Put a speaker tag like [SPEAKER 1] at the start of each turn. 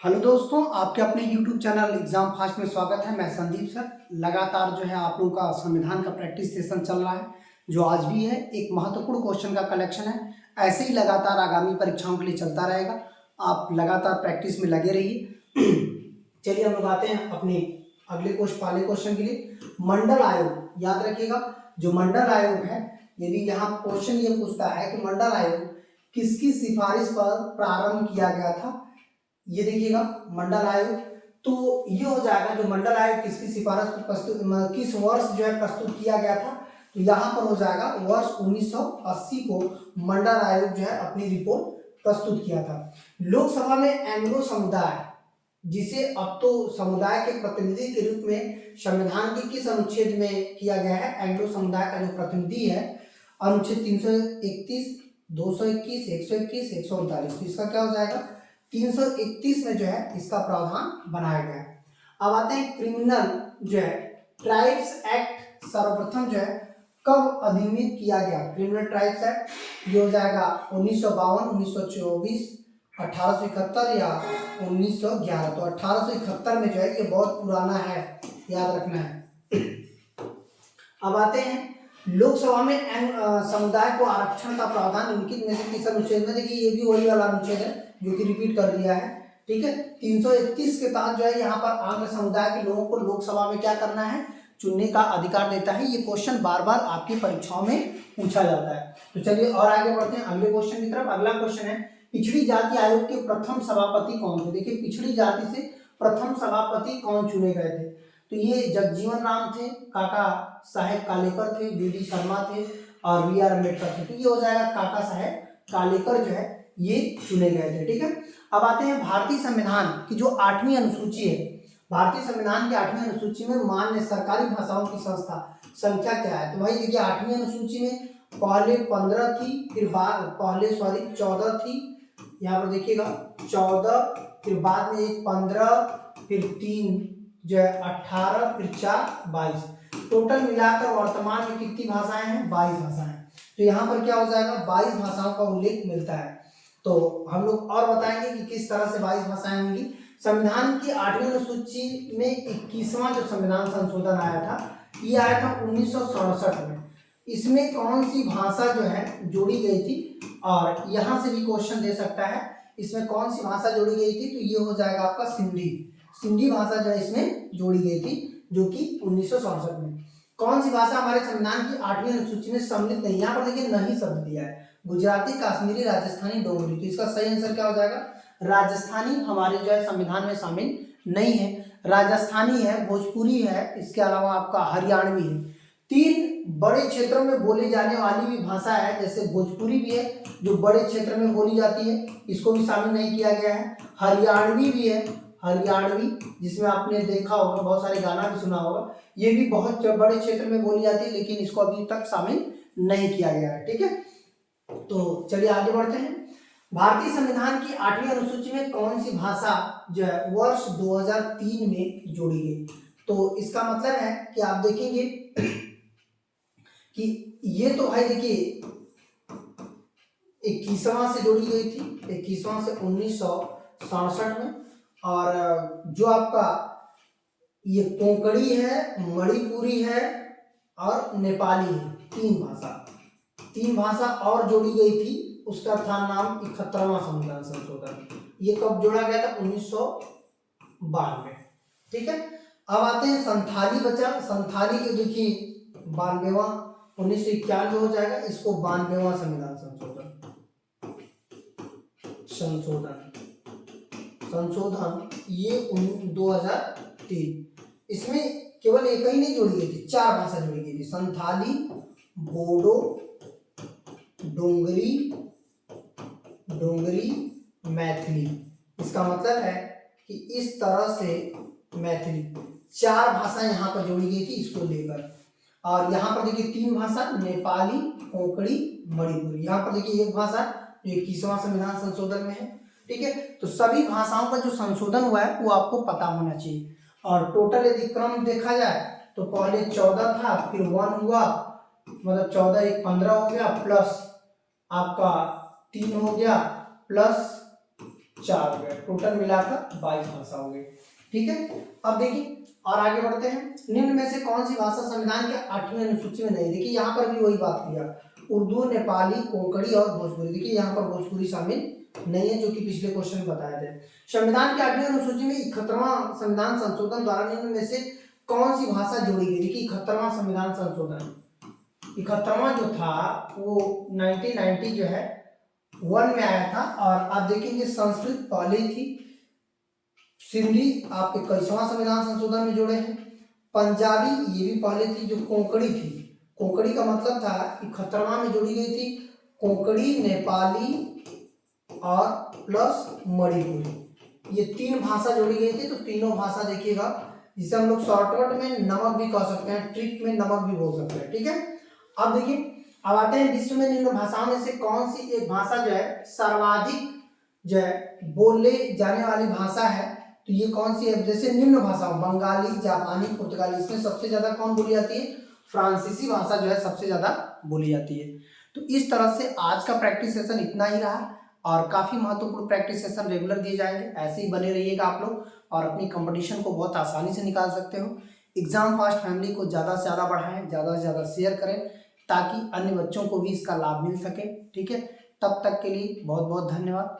[SPEAKER 1] Hello दोस्तों, आपके अपने YouTube चैनल एग्जाम फास्ट में स्वागत है। मैं संदीप सर। लगातार जो है आप लोगों का संविधान का प्रैक्टिस सेशन चल रहा है, जो आज भी है। एक महत्वपूर्ण क्वेश्चन का कलेक्शन है। ऐसे ही लगातार आगामी परीक्षाओं के लिए चलता रहेगा। आप लगातार प्रैक्टिस में लगे रहिए। चलिए हम लोग आते हैं अपने अगले पहले क्वेश्चन के लिए। मंडल आयोग याद रखिएगा। जो मंडल आयोग है, यदि यहाँ क्वेश्चन ये पूछता है कि मंडल आयोग किसकी सिफारिश पर प्रारंभ किया गया था, ये देखिएगा मंडल आयोग। तो ये हो जाएगा जो मंडल आयोग किसकी सिफारिश पर प्रस्तुत, किस वर्ष जो है प्रस्तुत किया गया था, तो यहाँ पर हो जाएगा वर्ष 1980 को मंडल आयोग जो है अपनी रिपोर्ट प्रस्तुत किया था। लोकसभा में एंग्लो समुदाय, जिसे अब तो समुदाय के प्रतिनिधि के रूप में संविधान के किस अनुच्छेद में किया गया है, एंग्लो समुदाय का जो प्रतिनिधि है अनुच्छेद 331, 221, 121, 139, तो इसका क्या हो जाएगा 331 में जो है इसका प्रावधान बनाया गया है। अब आते हैं क्रिमिनल जो है ट्राइब्स एक्ट सर्वप्रथम जो है कब अधिनियमित किया गया। क्रिमिनल ट्राइब्स एक्ट ये हो जाएगा 1952, 1924, 1871 या 1911। तो 1871 में जो है ये बहुत पुराना है, याद रखना है। अब आते हैं लोकसभा में समुदाय को आरक्षण का प्रावधान निम्नलिखित में से किस अनुच्छेद में। देखिए ये भी वही वाला अनुच्छेद है जो कि रिपीट कर दिया है, ठीक है। 331 के तहत जो है यहाँ पर आंग्ल समुदाय के लोगों को लोकसभा में क्या करना है, चुनने का अधिकार देता है। ये क्वेश्चन बार बार आपकी परीक्षाओं में पूछा जाता है। तो चलिए और आगे बढ़ते हैं अगले क्वेश्चन की तरफ। अगला क्वेश्चन है पिछड़ी जाति आयोग के प्रथम सभापति कौन थे। देखिए पिछड़ी जाति से प्रथम सभापति कौन चुने गए थे, तो ये जगजीवन राम थे, काका साहेब कालेकर थे, डी शर्मा थे और बी आर अम्बेडकर थे। तो ये हो जाएगा काका साहेब कालेकर जो है ये चुने गए थे, ठीक है। अब आते हैं भारतीय संविधान की जो 8वीं अनुसूची है। भारतीय संविधान की 8वीं अनुसूची में मान्य सरकारी भाषाओं की संख्या क्या है। तो भाई देखिए 8वीं अनुसूची में पहले 15 थी, फिर पहले 14 थी, यहाँ पर देखिएगा 14, फिर बाद में 15, फिर 3 जो है 18, फिर 4 22। टोटल मिलाकर वर्तमान में कितनी भाषाएं हैं, 22 भाषाएं। तो यहाँ पर क्या हो जाएगा 22 भाषाओं का उल्लेख मिलता है। तो हम लोग और बताएंगे कि किस तरह से 22 भाषाएं होंगी। संविधान की 8वीं अनुसूची में 21वां जो संविधान संशोधन आया था, ये आया था 1967 में। इसमें कौन सी भाषा जो है जोड़ी गई थी, और यहाँ से भी क्वेश्चन दे सकता है इसमें कौन सी भाषा जोड़ी गई थी, तो ये हो जाएगा आपका सिंधी भाषा जो है इसमें जोड़ी गई थी, जो कि 1967 में। कौन सी भाषा हमारे संविधान की 8वीं अनुसूची में सम्मिलित नहीं, यहाँ पर देखिए नहीं शब्द दिया है, गुजराती, कश्मीरी, राजस्थानी, डोगरी। तो इसका सही आंसर क्या हो जाएगा, राजस्थानी हमारे जो है संविधान में शामिल नहीं है। राजस्थानी है, भोजपुरी है, इसके अलावा आपका हरियाणवी है। 3 बड़े क्षेत्रों में बोली जाने वाली भी भाषा है, जैसे भोजपुरी भी है जो बड़े क्षेत्र में बोली जाती है, इसको भी शामिल नहीं किया गया है। हरियाणवी भी है, हरियाणवी जिसमें आपने देखा होगा, बहुत सारे गाना भी सुना होगा, ये भी बहुत बड़े क्षेत्र में बोली जाती है, लेकिन इसको अभी तक शामिल नहीं किया गया है, ठीक है। तो चलिए आगे बढ़ते हैं। भारतीय संविधान की 8वीं अनुसूची में कौन सी भाषा जो है वर्ष 2003 में जोड़ी गई। तो इसका मतलब है कि आप देखेंगे कि ये तो भाई देखिए 21वां से जोड़ी गई थी, 21वां से 1967 में। और जो आपका ये कोंकणी है, मणिपुरी है और नेपाली है, 3 भाषा और जोड़ी गई थी। उसका था नाम 71वां संविधान संशोधन। ये कब जोड़ा गया था, 1992, ठीक है। अब आते हैं संथाली बचा। संथाली के देखिए 92वां 1991 हो जाएगा, इसको 92वां संविधान संशोधन ये 2003। इसमें केवल एक ही नहीं जोड़ी गई थी, 4 भाषा जोड़ी गई थी, संथाली, बोडो, डोंगरी, मैथिली। इसका मतलब है कि इस तरह से मैथिली 4 भाषा यहाँ पर जोड़ी गई थी इसको लेकर। और यहाँ पर देखिए 3 भाषा, नेपाली, कोंकणी, मणिपुरी। यहाँ पर देखिए एक भाषा जो 21वां संविधान संशोधन में है, ठीक है। तो सभी भाषाओं का जो संशोधन हुआ है वो आपको पता होना चाहिए। और टोटल यदि क्रम देखा जाए तो पहले 14 था, फिर 1 हुआ, मतलब 14 1 15 हो गया, प्लस आपका 3 हो गया, प्लस 4 हो गए, टोटल मिलाकर 22 भाषा हो गई। ठीक है, अब देखिए और आगे बढ़ते हैं। निम्न में से कौन सी भाषा संविधान के 8वीं अनुसूची में नहीं? देखिए यहाँ पर भी वही बात किया, उर्दू, नेपाली, कोंकणी और भोजपुरी। देखिए यहाँ पर भोजपुरी शामिल नहीं है, जो कि पिछले क्वेश्चन में बताए थे। संविधान की 8वीं अनुसूची में 71वां संविधान संशोधन द्वारा निम्न में से कौन सी भाषा जोड़ी गई? देखिए 71वां संविधान संशोधन, 71वां जो था वो 1990 जो है 1 में आया था। और आप देखेंगे संस्कृत पहले ही थी, सिंधी आप 21वां संविधान संशोधन में जोड़े हैं, पंजाबी ये भी पहले थी, जो कोंकणी थी, कोंकणी का मतलब था 71वां में जोड़ी गई थी, कोंकणी, नेपाली और प्लस मणिपुरी, ये 3 भाषा जोड़ी गई थी। तो तीनों भाषा देखिएगा, जिसे हम लोग शॉर्टकट में नमक भी कह सकते हैं, ट्रिक में नमक भी बोल सकते हैं। ठीक है, अब देखिए अब आते हैं विश्व में निम्न भाषाओं में से कौन सी एक भाषा जो है सर्वाधिक जो है बोले जाने वाली भाषा है? तो ये कौन सी है? जैसे निम्न भाषाओं बंगाली, जापानी, पुर्तगाली, इसमें सबसे ज्यादा कौन बोली जाती है? फ्रांसीसी भाषा जो है सबसे ज्यादा बोली जाती है। तो इस तरह से आज का प्रैक्टिस सेशन इतना ही रहा, और काफी महत्वपूर्ण प्रैक्टिस सेशन रेगुलर दिए जाएंगे। ऐसे ही बने रहिएगा आप लोग, और अपनी कंपटीशन को बहुत आसानी से निकाल सकते हो। एग्जाम फास्ट फैमिली को ज़्यादा से ज़्यादा बढ़ाएं, ज़्यादा से ज़्यादा शेयर करें, ताकि अन्य बच्चों को भी इसका लाभ मिल सके। ठीक है, तब तक के लिए बहुत बहुत धन्यवाद।